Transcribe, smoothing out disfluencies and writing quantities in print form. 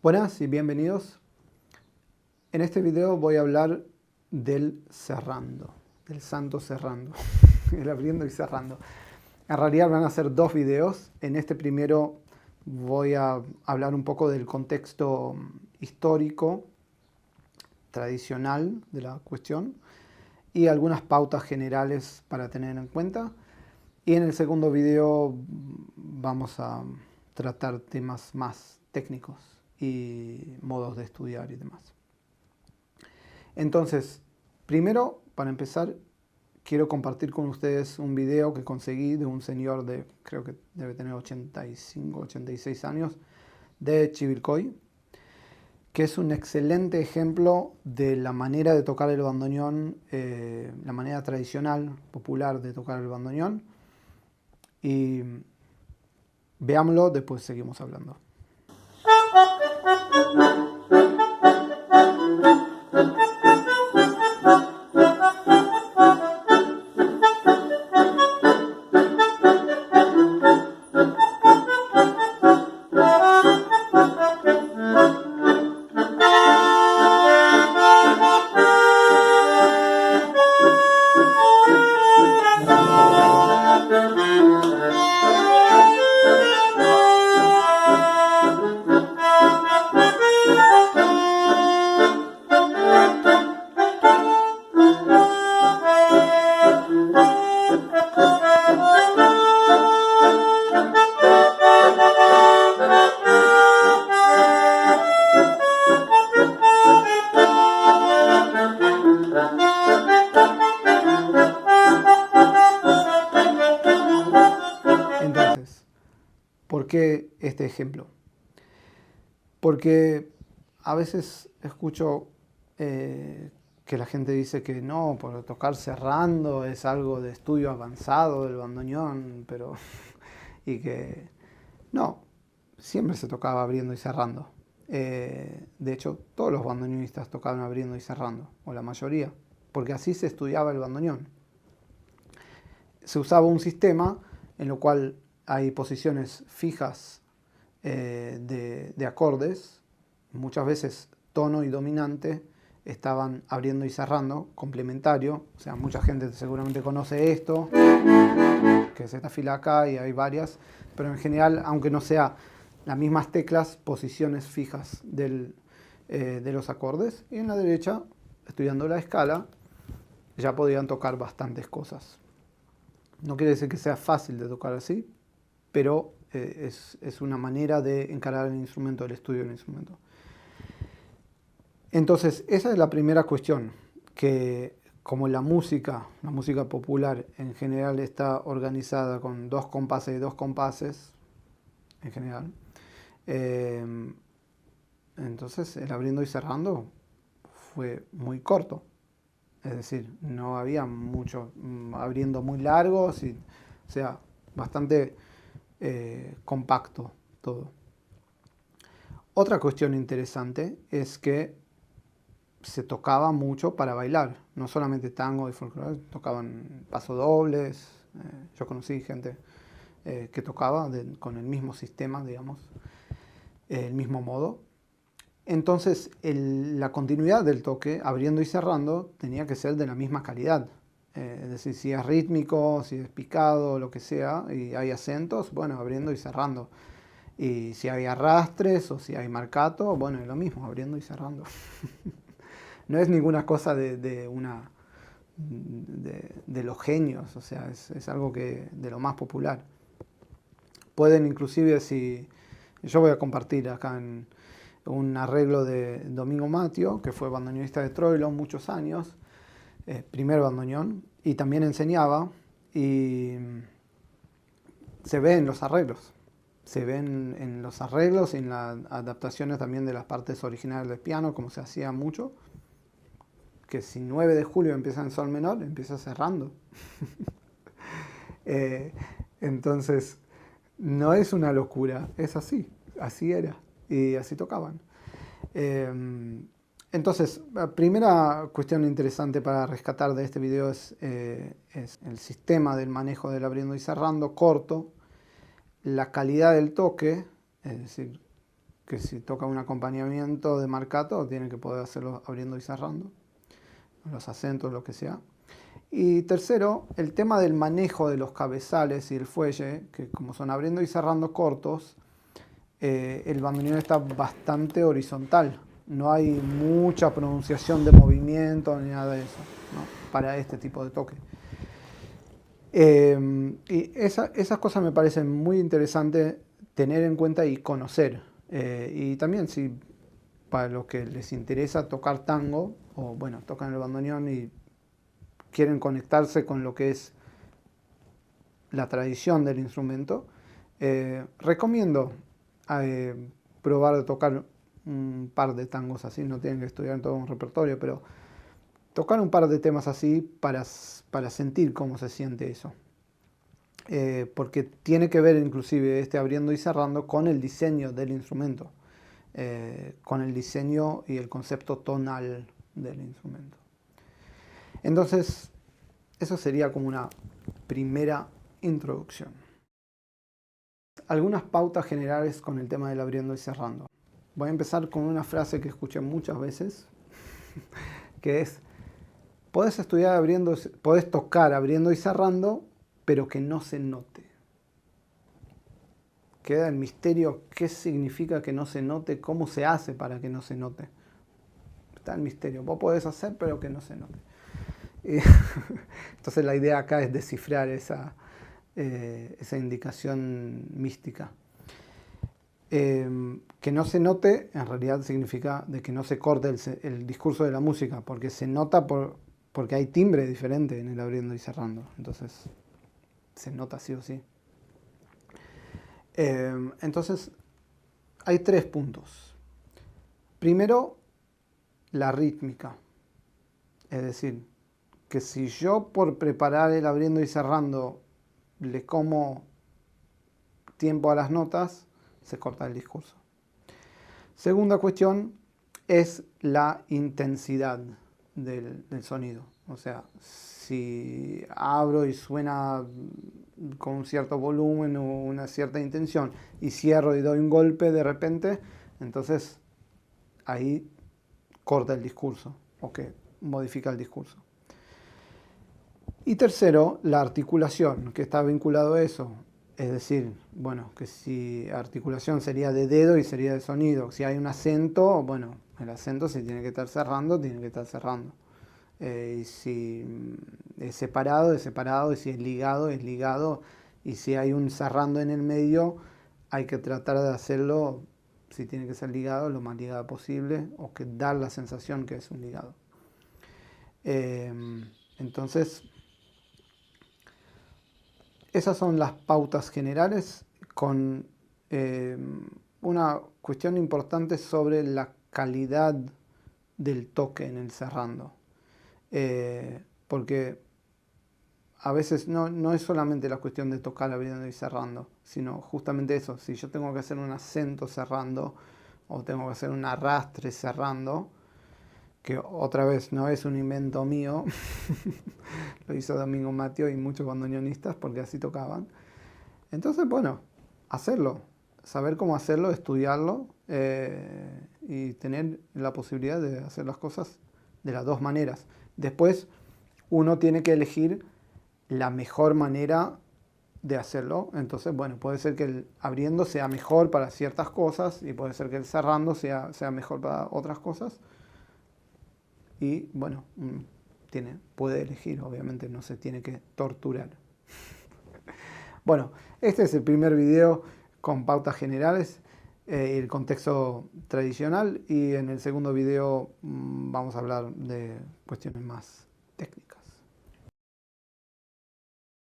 Buenas y bienvenidos. En este video voy a hablar del cerrando, del santo cerrando, el abriendo y cerrando. En realidad van a ser dos videos. En este primero voy a hablar un poco del contexto histórico, tradicional de la cuestión y algunas pautas generales para tener en cuenta. Y en el segundo video vamos a tratar temas más técnicos y modos de estudiar y demás. Entonces, primero, para empezar, quiero compartir con ustedes un video que conseguí de un señor de, creo que debe tener 85, 86 años, de Chivilcoy, que es un excelente ejemplo de la manera de tocar el bandoneón, la manera tradicional, popular de tocar el bandoneón. Y veámoslo, después seguimos hablando. Entonces, ¿por qué este ejemplo? Porque a veces escucho que la gente dice que no, por tocar cerrando es algo de estudio avanzado del bandoneón, pero y que no, siempre se tocaba abriendo y cerrando. De hecho, todos los bandoneonistas tocaban abriendo y cerrando, o la mayoría, porque así se estudiaba el bandoneón. Se usaba un sistema en lo cual hay posiciones fijas de acordes, muchas veces tono y dominante estaban abriendo y cerrando, complementario, o sea, mucha gente seguramente conoce esto, que es esta fila acá y hay varias, pero en general, aunque no sea las mismas teclas, posiciones fijas de los acordes, y en la derecha, estudiando la escala, ya podían tocar bastantes cosas. No quiere decir que sea fácil de tocar así, pero es una manera de encarar el instrumento, el estudio del instrumento. Entonces, esa es la primera cuestión, que como la música popular en general está organizada con dos compases y dos compases, en general, entonces el abriendo y cerrando fue muy corto. Es decir, no había mucho abriendo muy largos, o sea, bastante compacto todo. Otra cuestión interesante es que se tocaba mucho para bailar, no solamente tango y folclore, tocaban pasodobles. Yo conocí gente que tocaba con el mismo sistema, digamos, el mismo modo. Entonces, la continuidad del toque, abriendo y cerrando, tenía que ser de la misma calidad. Es decir, si es rítmico, si es picado, lo que sea, y hay acentos, bueno, abriendo y cerrando. Y si hay arrastres o si hay marcato, bueno, es lo mismo, abriendo y cerrando. No es ninguna cosa de los genios, o sea, es algo de lo más popular. Pueden inclusive, si yo voy a compartir acá un arreglo de Domingo Matio, que fue bandoneonista de Troilo muchos años, primer bandoneón, y también enseñaba, y se ve en los arreglos. Se ven en los arreglos y en las adaptaciones también de las partes originales del piano, como se hacía mucho, que si 9 de julio empieza en sol menor, empieza cerrando. Entonces, no es una locura, es así, así era, y así tocaban. Entonces, la primera cuestión interesante para rescatar de este video es el sistema del manejo del abriendo y cerrando corto, la calidad del toque, es decir, que si toca un acompañamiento de marcato, tiene que poder hacerlo abriendo y cerrando, los acentos, lo que sea. Y tercero, el tema del manejo de los cabezales y el fuelle, que como son abriendo y cerrando cortos, el bandoneón está bastante horizontal. No hay mucha pronunciación de movimiento ni nada de eso, ¿no? Para este tipo de toque. Y esas cosas me parecen muy interesantes tener en cuenta y conocer. Y también si para los que les interesa tocar tango, o bueno, tocan el bandoneón y quieren conectarse con lo que es la tradición del instrumento, recomiendo probar a tocar un par de tangos así. No tienen que estudiar en todo un repertorio, pero tocar un par de temas así para sentir cómo se siente eso. Porque tiene que ver inclusive este abriendo y cerrando con el diseño del instrumento, con el diseño y el concepto tonal del instrumento. Entonces, eso sería como una primera introducción. Algunas pautas generales con el tema del abriendo y cerrando. Voy a empezar con una frase que escuché muchas veces, que es: podés tocar abriendo y cerrando, pero que no se note. Queda el misterio, qué significa que no se note, cómo se hace para que no se note. Está el misterio. Vos podés hacer, pero que no se note. Entonces la idea acá es descifrar esa indicación mística. Que no se note, en realidad significa de que no se corte el discurso de la música, porque se nota porque hay timbre diferente en el abriendo y cerrando. Entonces se nota sí o sí. Entonces hay 3 puntos. Primero, la rítmica. Es decir, que si yo por preparar el abriendo y cerrando le como tiempo a las notas, se corta el discurso. Segunda cuestión es la intensidad del sonido. O sea, si abro y suena con un cierto volumen o una cierta intención y cierro y doy un golpe de repente, entonces ahí corta el discurso o que modifica el discurso. Y tercero, la articulación, que está vinculado a eso. Es decir, bueno, que si articulación sería de dedo y sería de sonido. Si hay un acento, bueno, el acento si tiene que estar cerrando, tiene que estar cerrando. Y si es separado, es separado. Y si es ligado, es ligado. Y si hay un cerrando en el medio, hay que tratar de hacerlo, si tiene que ser ligado, lo más ligado posible, o que dar la sensación que es un ligado. Entonces, esas son las pautas generales, con una cuestión importante sobre la calidad del toque en el cerrando. Porque a veces no es solamente la cuestión de tocar abriendo y cerrando, sino justamente eso. Si yo tengo que hacer un acento cerrando o tengo que hacer un arrastre cerrando, que otra vez no es un invento mío, lo hizo Domingo Mateo y muchos bandoneonistas porque así tocaban. Entonces, bueno, hacerlo, saber cómo hacerlo, estudiarlo y tener la posibilidad de hacer las cosas de las dos maneras. Después, uno tiene que elegir la mejor manera de hacerlo. Entonces, bueno, puede ser que el abriendo sea mejor para ciertas cosas y puede ser que el cerrando sea mejor para otras cosas. Y bueno, puede elegir, obviamente no se tiene que torturar. Bueno, este es el primer video con pautas generales y el contexto tradicional, y en el segundo video vamos a hablar de cuestiones más técnicas.